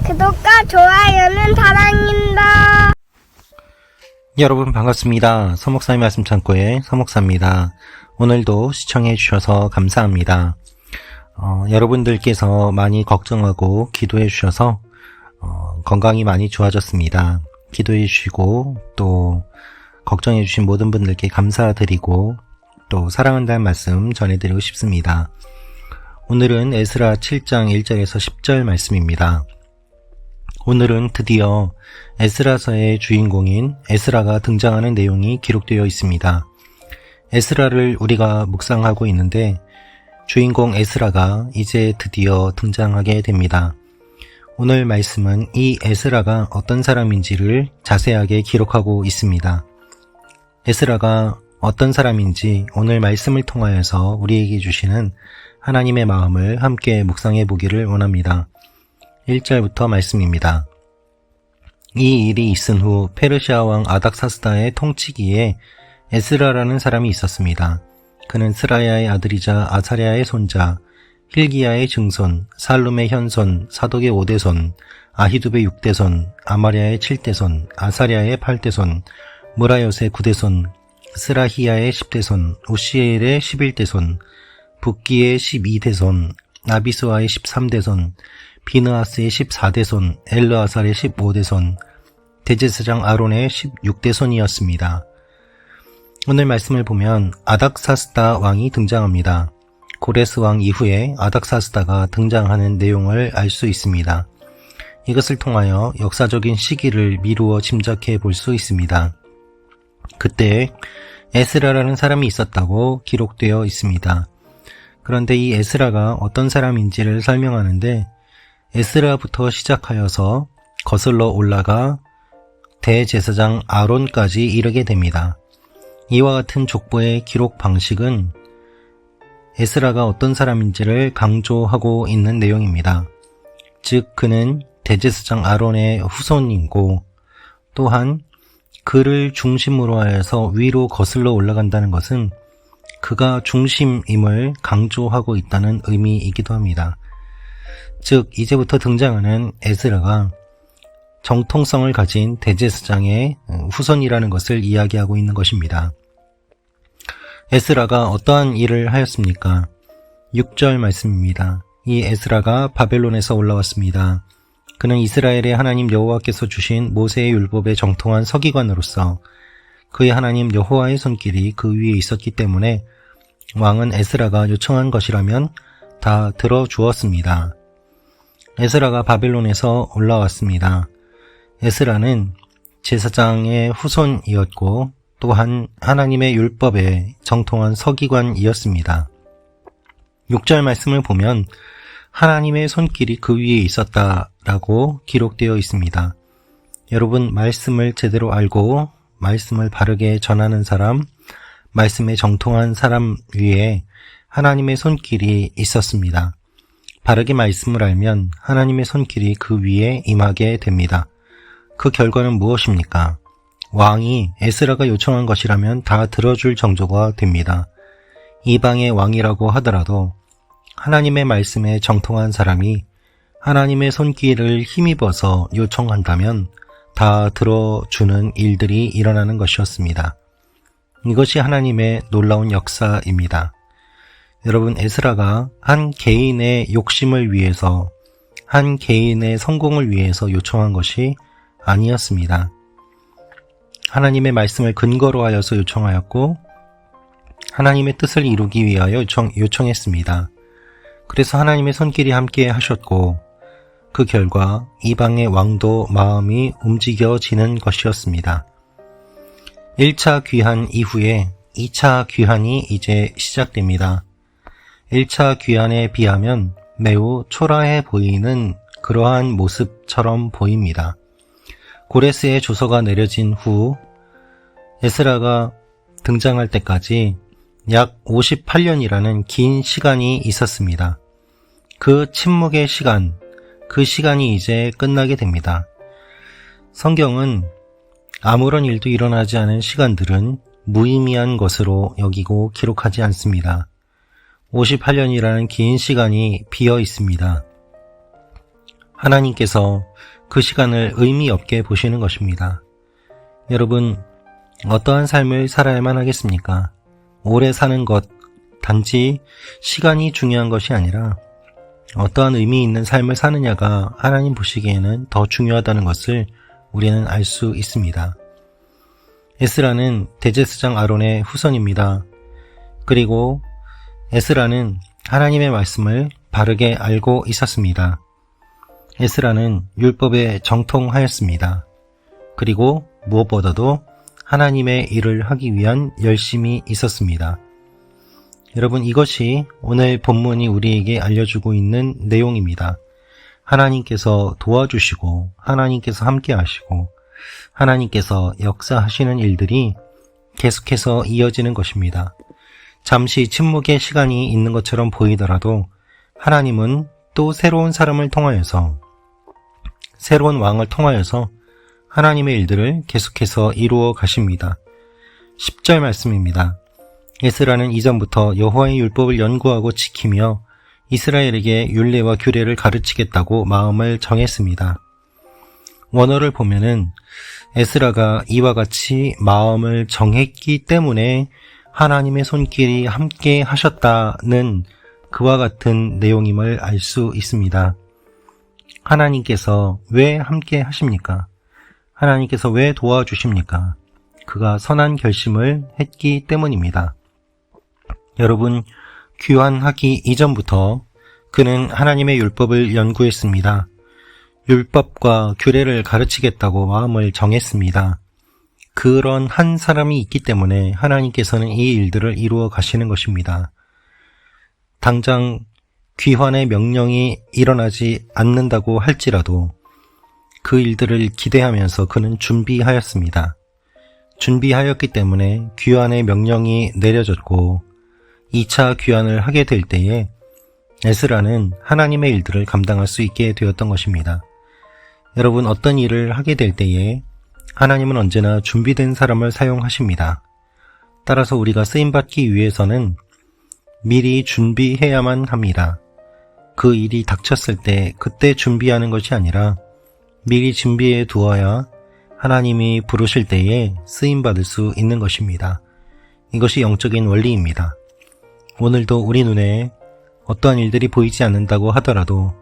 구독과 좋아요는 사랑입니다. 여러분 반갑습니다. 서목사의 말씀 창고의 서목사입니다. 오늘도 시청해 주셔서 감사합니다. 여러분들께서 많이 걱정하고 기도해 주셔서 건강이 많이 좋아졌습니다. 기도해 주시고 또 걱정해 주신 모든 분들께 감사드리고 또 사랑한다는 말씀 전해드리고 싶습니다. 오늘은 에스라 7장 1절에서 10절 말씀입니다. 오늘은 드디어 에스라서의 주인공인 에스라가 등장하는 내용이 기록되어 있습니다. 에스라를 우리가 묵상하고 있는데 주인공 에스라가 이제 드디어 등장하게 됩니다. 오늘 말씀은 이 에스라가 어떤 사람인지를 자세하게 기록하고 있습니다. 에스라가 어떤 사람인지 오늘 말씀을 통하여서 우리에게 주시는 하나님의 마음을 함께 묵상해 보기를 원합니다. 1절부터 말씀입니다. 이 일이 있은 후 페르시아 왕 아닥사스다의 통치기에 에스라라는 사람이 있었습니다. 그는 스라야의 아들이자 아사랴의 손자, 힐기야의 증손, 살룸의 현손, 사독의 5대손, 아히두베의 6대손, 아마랴의 7대손, 아사랴의 8대손, 무라요스의 9대손, 스라히야의 10대손, 우시엘의 11대손, 붓기의 12대손, 나비스와의 13대손, 비느하스의 14대손, 엘르아살의 15대손, 대제사장 아론의 16대손이었습니다. 오늘 말씀을 보면 아닥사스다 왕이 등장합니다. 고레스 왕 이후에 아닥사스다가 등장하는 내용을 알 수 있습니다. 이것을 통하여 역사적인 시기를 미루어 짐작해 볼 수 있습니다. 그때 에스라라는 사람이 있었다고 기록되어 있습니다. 그런데 이 에스라가 어떤 사람인지를 설명하는데 에스라부터 시작하여서 거슬러 올라가 대제사장 아론까지 이르게 됩니다. 이와 같은 족보의 기록 방식은 에스라가 어떤 사람인지를 강조하고 있는 내용입니다. 즉 그는 대제사장 아론의 후손이고 또한 그를 중심으로 하여서 위로 거슬러 올라간다는 것은 그가 중심임을 강조하고 있다는 의미이기도 합니다. 즉 이제부터 등장하는 에스라가 정통성을 가진 대제사장의 후손이라는 것을 이야기하고 있는 것입니다. 에스라가 어떠한 일을 하였습니까? 6절 말씀입니다. 이 에스라가 바벨론에서 올라왔습니다. 그는 이스라엘의 하나님 여호와께서 주신 모세의 율법에 정통한 서기관으로서 그의 하나님 여호와의 손길이 그 위에 있었기 때문에 왕은 에스라가 요청한 것이라면 다 들어주었습니다. 에스라가 바벨론에서 올라왔습니다. 에스라는 제사장의 후손이었고 또한 하나님의 율법에 정통한 서기관이었습니다. 6절 말씀을 보면 하나님의 손길이 그 위에 있었다라고 기록되어 있습니다. 여러분 말씀을 제대로 알고 말씀을 바르게 전하는 사람, 말씀에 정통한 사람 위에 하나님의 손길이 있었습니다. 바르게 말씀을 알면 하나님의 손길이 그 위에 임하게 됩니다. 그 결과는 무엇입니까? 왕이 에스라가 요청한 것이라면 다 들어줄 정도가 됩니다. 이방의 왕이라고 하더라도 하나님의 말씀에 정통한 사람이 하나님의 손길을 힘입어서 요청한다면 다 들어주는 일들이 일어나는 것이었습니다. 이것이 하나님의 놀라운 역사입니다. 여러분 에스라가 한 개인의 욕심을 위해서 한 개인의 성공을 위해서 요청한 것이 아니었습니다. 하나님의 말씀을 근거로 하여서 요청하였고 하나님의 뜻을 이루기 위하여 요청했습니다. 그래서 하나님의 손길이 함께 하셨고 그 결과 이방의 왕도 마음이 움직여지는 것이었습니다. 1차 귀환 이후에 2차 귀환이 이제 시작됩니다. 1차 귀환에 비하면 매우 초라해 보이는 그러한 모습처럼 보입니다. 고레스의 조서가 내려진 후 에스라가 등장할 때까지 약 58년이라는 긴 시간이 있었습니다. 그 침묵의 시간, 그 시간이 이제 끝나게 됩니다. 성경은 아무런 일도 일어나지 않은 시간들은 무의미한 것으로 여기고 기록하지 않습니다. 58년이라는 긴 시간이 비어 있습니다. 하나님께서 그 시간을 의미 없게 보시는 것입니다. 여러분, 어떠한 삶을 살아야만 하겠습니까? 오래 사는 것, 단지 시간이 중요한 것이 아니라 어떠한 의미 있는 삶을 사느냐가 하나님 보시기에는 더 중요하다는 것을 우리는 알 수 있습니다. 에스라는 대제사장 아론의 후손입니다. 그리고 에스라는 하나님의 말씀을 바르게 알고 있었습니다. 에스라는 율법에 정통하였습니다. 그리고 무엇보다도 하나님의 일을 하기 위한 열심이 있었습니다. 여러분, 이것이 오늘 본문이 우리에게 알려주고 있는 내용입니다. 하나님께서 도와주시고 하나님께서 함께 하시고 하나님께서 역사하시는 일들이 계속해서 이어지는 것입니다. 잠시 침묵의 시간이 있는 것처럼 보이더라도 하나님은 또 새로운 사람을 통하여서, 새로운 왕을 통하여서 하나님의 일들을 계속해서 이루어 가십니다. 10절 말씀입니다. 에스라는 이전부터 여호와의 율법을 연구하고 지키며 이스라엘에게 율례와 규례를 가르치겠다고 마음을 정했습니다. 원어를 보면은 에스라가 이와 같이 마음을 정했기 때문에 하나님의 손길이 함께 하셨다는 그와 같은 내용임을 알 수 있습니다. 하나님께서 왜 함께 하십니까? 하나님께서 왜 도와주십니까? 그가 선한 결심을 했기 때문입니다. 여러분, 귀환하기 이전부터 그는 하나님의 율법을 연구했습니다. 율법과 규례를 가르치겠다고 마음을 정했습니다. 그런 한 사람이 있기 때문에 하나님께서는 이 일들을 이루어 가시는 것입니다. 당장 귀환의 명령이 일어나지 않는다고 할지라도 그 일들을 기대하면서 그는 준비하였습니다. 준비하였기 때문에 귀환의 명령이 내려졌고 2차 귀환을 하게 될 때에 에스라는 하나님의 일들을 감당할 수 있게 되었던 것입니다. 여러분, 어떤 일을 하게 될 때에 하나님은 언제나 준비된 사람을 사용하십니다. 따라서 우리가 쓰임받기 위해서는 미리 준비해야만 합니다. 그 일이 닥쳤을 때 그때 준비하는 것이 아니라 미리 준비해 두어야 하나님이 부르실 때에 쓰임받을 수 있는 것입니다. 이것이 영적인 원리입니다. 오늘도 우리 눈에 어떠한 일들이 보이지 않는다고 하더라도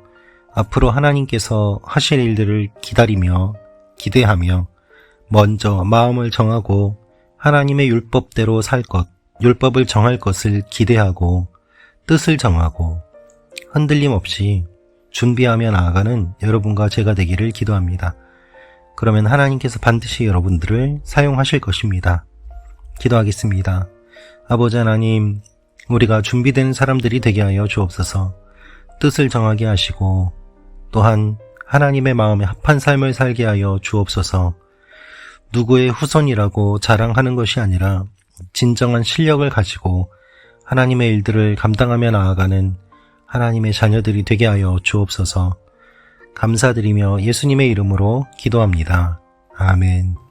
앞으로 하나님께서 하실 일들을 기다리며 기대하며 먼저 마음을 정하고 하나님의 율법대로 살 것, 율법을 정할 것을 기대하고 뜻을 정하고 흔들림 없이 준비하며 나아가는 여러분과 제가 되기를 기도합니다. 그러면 하나님께서 반드시 여러분들을 사용하실 것입니다. 기도하겠습니다. 아버지 하나님, 우리가 준비된 사람들이 되게 하여 주옵소서. 뜻을 정하게 하시고 또한 하나님의 마음에 합한 삶을 살게 하여 주옵소서. 누구의 후손이라고 자랑하는 것이 아니라 진정한 실력을 가지고 하나님의 일들을 감당하며 나아가는 하나님의 자녀들이 되게 하여 주옵소서. 감사드리며 예수님의 이름으로 기도합니다. 아멘.